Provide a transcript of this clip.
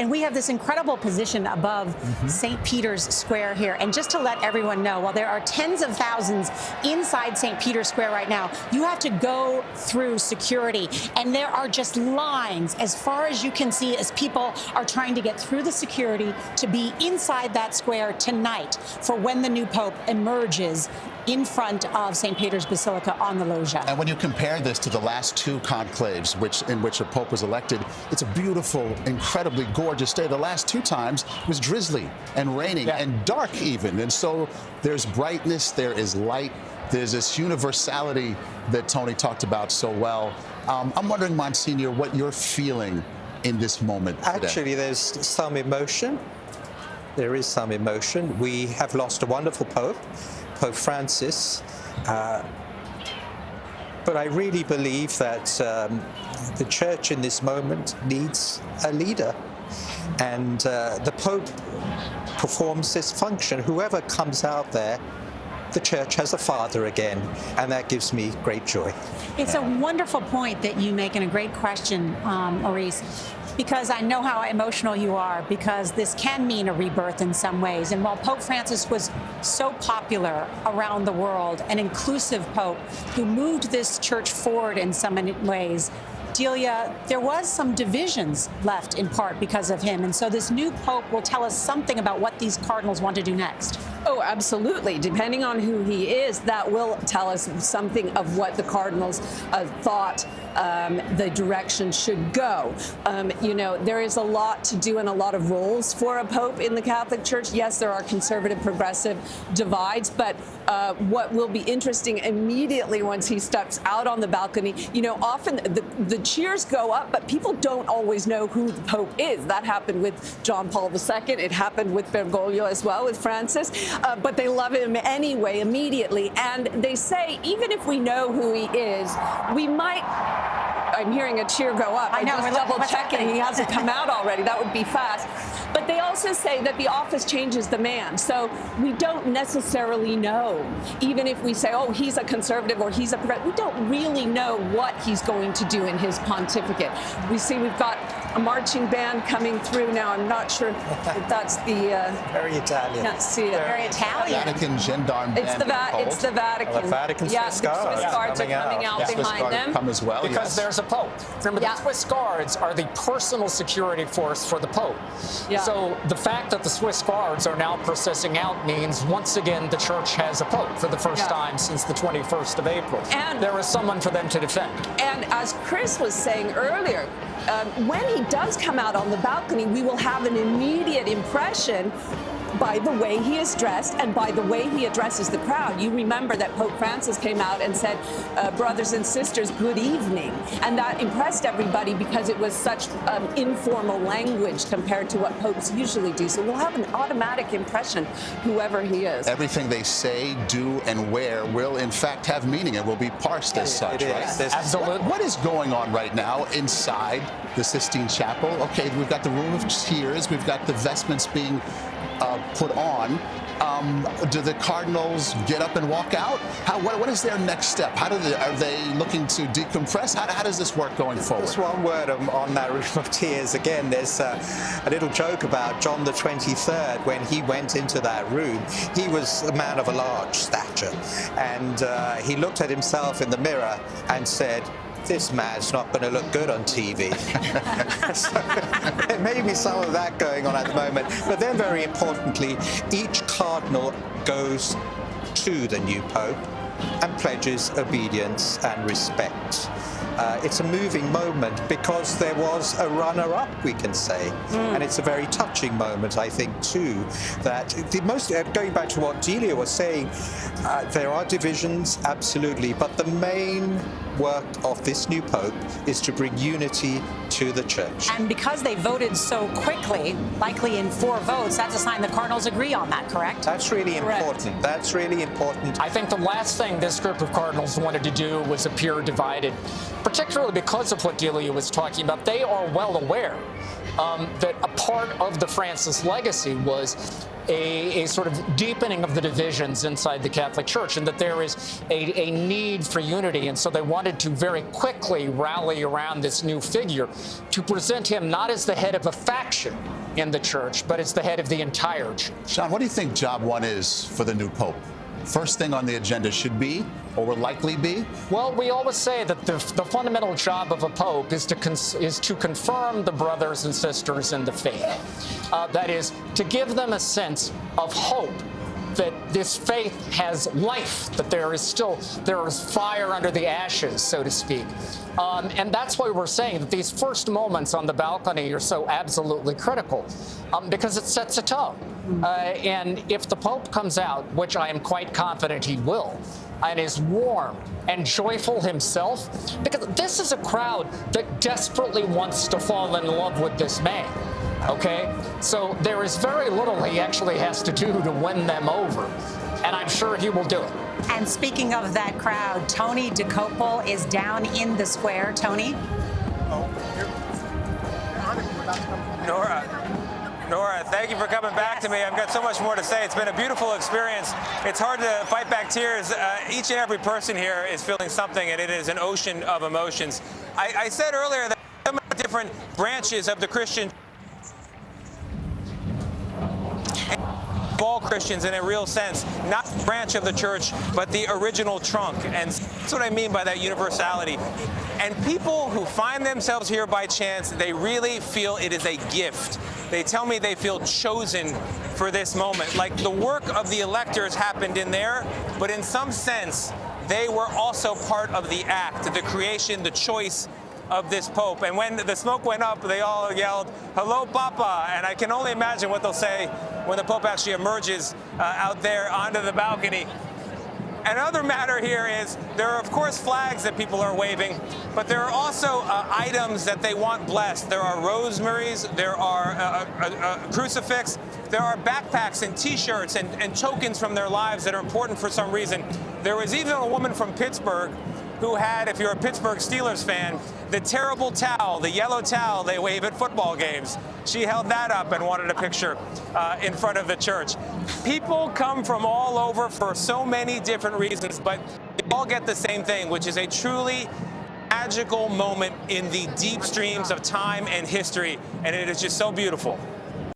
And we have this incredible position above St. Peter's Square here. And just to let everyone know, while there are tens of thousands inside St. Peter's Square right now, you have to go through security. And there are just lines as far as you can see as people are trying to get through the security to be inside that square tonight for when the new Pope emerges in front of St. Peter's Basilica on the loggia. And when you compare this to the last two conclaves in which a pope was elected, it's a beautiful, incredibly gorgeous day. The last two times was drizzly and raining and dark even. And so there's brightness, there is light, there's this universality that Tony talked about so well. I'm wondering, Monsignor, what you're feeling in this moment today. Actually, there's some emotion. There is some emotion. We have lost a wonderful pope, Pope Francis, but I really believe that the Church in this moment needs a leader, and the Pope performs this function. Whoever comes out there, the Church has a father again, and that gives me great joy. It's a wonderful point that you make and a great question, Maurice, because I know how emotional you are, because this can mean a rebirth in some ways. And while Pope Francis was so popular around the world, an inclusive Pope who moved this church forward in some ways, Delia, there was some divisions left in part because of him. And so this new Pope will tell us something about what these cardinals want to do next. Oh, absolutely. Depending on who he is, that will tell us something of what the cardinals thought the direction should go. You know, there is a lot to do and a lot of roles for a pope in the Catholic Church. Yes, there are conservative, progressive divides, but what will be interesting immediately once he steps out on the balcony, you know, often the cheers go up, but people don't always know who the Pope is. That happened with John Paul II. It happened with Bergoglio as well, with Francis. But they love him anyway, immediately. And they say, even if we know who he is, we might... I'm hearing a cheer go up. I know. I'm just double checking. He hasn't come out already. That would be fast. But they also say that the office changes the man. So we don't necessarily know, even if we say, oh, he's a conservative or he's a progressive, we don't really know what he's going to do in his pontificate. We see we've got a marching band coming through now. I'm not sure if that's the... Very Italian. Can't see it. Very Italian. Vatican gendarme band. It's the Vatican. Well, the Vatican Swiss Guards. Swiss Guards are coming out behind them. Come as well, because there's a Pope. Remember, the Swiss Guards are the personal security force for the Pope. So the fact that the Swiss Guards are now processing out means, once again, the Church has a Pope for the first time since the 21st of April. And there is someone for them to defend. And as Chris was saying earlier, when he does come out on the balcony, we will have an immediate impression by the way he is dressed and by the way he addresses the crowd. You remember that Pope Francis came out and said, brothers and sisters, good evening. And that impressed everybody because it was such informal language compared to what popes usually do. So we'll have an automatic impression, whoever he is. Everything they say, do, and wear will, in fact, have meaning and will be parsed as such, right? Absolutely. What is going on right now inside the Sistine Chapel? Okay, we've got the Room of Tears. We've got the vestments being put on. Do the cardinals get up and walk out? What is their next step? Are they looking to decompress? How does this work going forward? Just one word on that Room of Tears. Again, there's a little joke about John the 23rd. When he went into that room, he was a man of a large stature. And he looked at himself in the mirror and said, this man's not going to look good on TV. So there may be some of that going on at the moment. But then, very importantly, each cardinal goes to the new Pope and pledges obedience and respect. It's a moving moment because there was a runner-up, we can say. And it's a very touching moment, I think, too, that going back to what Delia was saying, there are divisions, absolutely, but the main work of this new Pope is to bring unity to the Church. And because they voted so quickly, likely in 4 votes, that's a sign the cardinals agree on that, correct? That's really important. That's really important. I think the last thing this group of cardinals wanted to do was appear divided, particularly because of what Delia was talking about. They are well aware that a part of the Francis legacy was a sort of deepening of the divisions inside the Catholic Church, and that there is a need for unity. And so they wanted to very quickly rally around this new figure to present him not as the head of a faction in the church, but as the head of the entire church. Sean, what do you think job one is for the new pope? First thing on the agenda should be, or will likely be? Well, we always say that the fundamental job of a pope is to confirm the brothers and sisters in the faith. That is, to give them a sense of hope that this faith has life, that there is fire under the ashes, so to speak. And that's why we're saying that these first moments on the balcony are so absolutely critical, because it sets a tone. And if the Pope comes out, which I am quite confident he will, and is warm and joyful himself, because this is a crowd that desperately wants to fall in love with this man. Okay? So there is very little he actually has to do to win them over. And I'm sure he will do it. And speaking of that crowd, Tony DeCopel is down in the square. Tony? Nora, thank you for coming back to me. I've got so much more to say. It's been a beautiful experience. It's hard to fight back tears. Each and every person here is feeling something, and it is an ocean of emotions. I said earlier that some of the different branches of the Christian all Christians in a real sense, not the branch of the church, but the original trunk. And that's what I mean by that universality. And people who find themselves here by chance, they really feel it is a gift. They tell me they feel chosen for this moment. Like the work of the electors happened in there, but in some sense, they were also part of the act, the creation, the choice of this Pope. And when the smoke went up, they all yelled, "Hello, Papa!" And I can only imagine what they'll say when the Pope actually emerges out there onto the balcony. Another matter here is there are, of course, flags that people are waving, but there are also items that they want blessed. There are rosemaries, there are a crucifix, there are backpacks and T-shirts and tokens from their lives that are important for some reason. There was even a woman from Pittsburgh who had, if you're a Pittsburgh Steelers fan, the terrible towel, the yellow towel they wave at football games. She held that up and wanted a picture in front of the church. People come from all over for so many different reasons, but they all get the same thing, which is a truly magical moment in the deep streams of time and history, and it is just so beautiful.